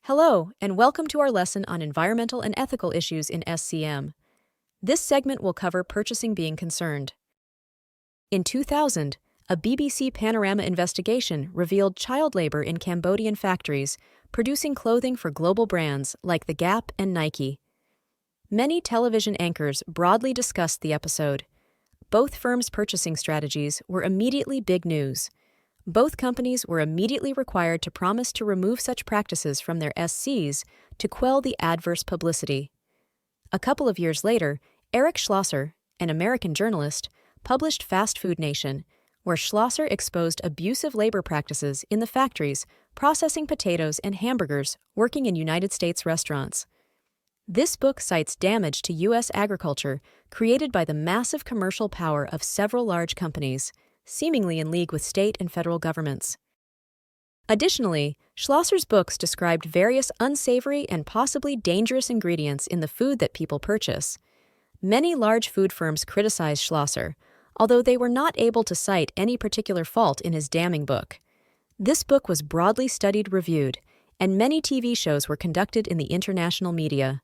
Hello, and welcome to our lesson on environmental and ethical issues in SCM. This segment will cover purchasing being concerned. In 2000, a BBC Panorama investigation revealed child labor in Cambodian factories producing clothing for global brands like The Gap and Nike. Many television anchors broadly discussed the episode. Both firms' purchasing strategies were immediately big news. Both companies were immediately required to promise to remove such practices from their SCs to quell the adverse publicity. A couple of years later, Eric Schlosser, an American journalist, published Fast Food Nation, where Schlosser exposed abusive labor practices in the factories processing potatoes and hamburgers working in United States restaurants. This book cites damage to U.S. agriculture created by the massive commercial power of several large companies, seemingly in league with state and federal governments. Additionally, Schlosser's books described various unsavory and possibly dangerous ingredients in the food that people purchase. Many large food firms criticized Schlosser, although they were not able to cite any particular fault in his damning book. This book was broadly studied, reviewed, and many TV shows were conducted in the international media.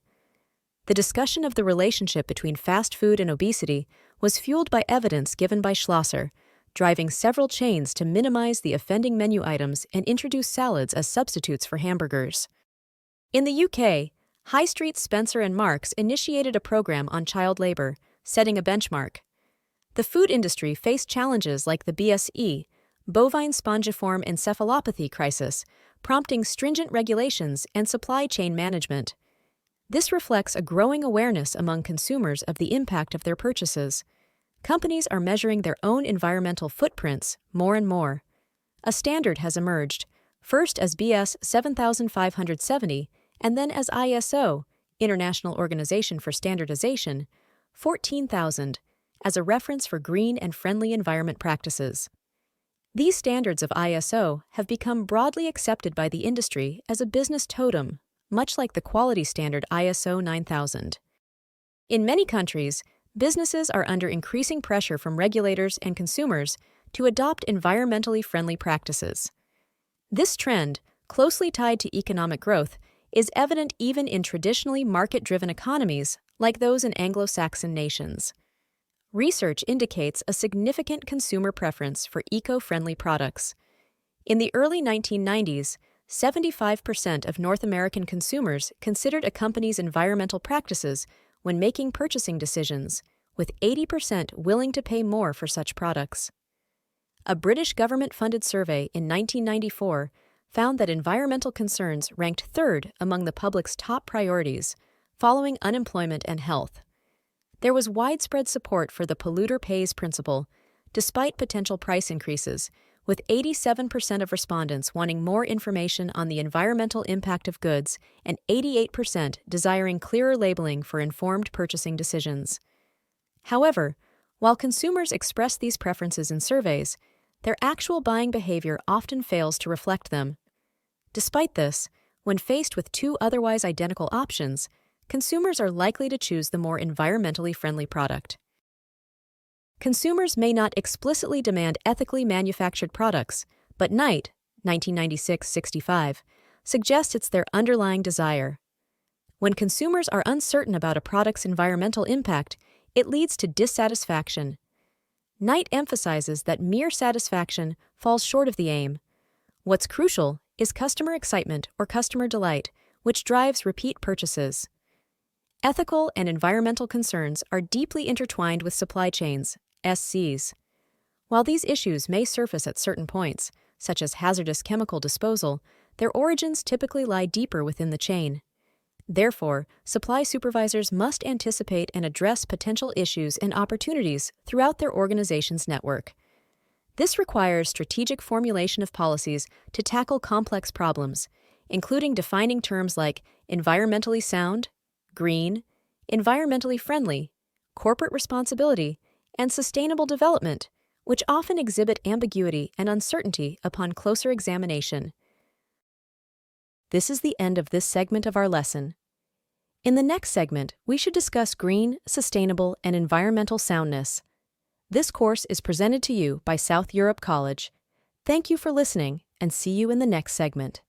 The discussion of the relationship between fast food and obesity was fueled by evidence given by Schlosser, driving several chains to minimize the offending menu items and introduce salads as substitutes for hamburgers. In the UK, High Street Spencer & Marks initiated a program on child labor, setting a benchmark. The food industry faced challenges like the BSE, bovine spongiform encephalopathy crisis, prompting stringent regulations and supply chain management. This reflects a growing awareness among consumers of the impact of their purchases. Companies are measuring their own environmental footprints more and more. A standard has emerged, first as BS 7570 and then as ISO, International Organization for Standardization, 14,000, as a reference for green and friendly environment practices. These standards of ISO have become broadly accepted by the industry as a business totem, much like the quality standard ISO 9000. In many countries, businesses are under increasing pressure from regulators and consumers to adopt environmentally friendly practices. This trend, closely tied to economic growth, is evident even in traditionally market-driven economies like those in Anglo-Saxon nations. Research indicates a significant consumer preference for eco-friendly products. In the early 1990s, 75% of North American consumers considered a company's environmental practices when making purchasing decisions, with 80% willing to pay more for such products. A British government-funded survey in 1994 found that environmental concerns ranked third among the public's top priorities, following unemployment and health. There was widespread support for the polluter pays principle, despite potential price increases, with 87% of respondents wanting more information on the environmental impact of goods and 88% desiring clearer labeling for informed purchasing decisions. However, while consumers express these preferences in surveys, their actual buying behavior often fails to reflect them. Despite this, when faced with two otherwise identical options, consumers are likely to choose the more environmentally friendly product. Consumers may not explicitly demand ethically manufactured products, but Knight, 1996-65, suggests it's their underlying desire. When consumers are uncertain about a product's environmental impact, it leads to dissatisfaction. Knight emphasizes that mere satisfaction falls short of the aim. What's crucial is customer excitement or customer delight, which drives repeat purchases. Ethical and environmental concerns are deeply intertwined with supply chains, SCs. While these issues may surface at certain points, such as hazardous chemical disposal, their origins typically lie deeper within the chain. Therefore, supply supervisors must anticipate and address potential issues and opportunities throughout their organization's network. This requires strategic formulation of policies to tackle complex problems, including defining terms like environmentally sound, green, environmentally friendly, corporate responsibility, and sustainable development, which often exhibit ambiguity and uncertainty upon closer examination. This is the end of this segment of our lesson. In the next segment, we should discuss green, sustainable, and environmental soundness. This course is presented to you by South Europe College. Thank you for listening, and see you in the next segment.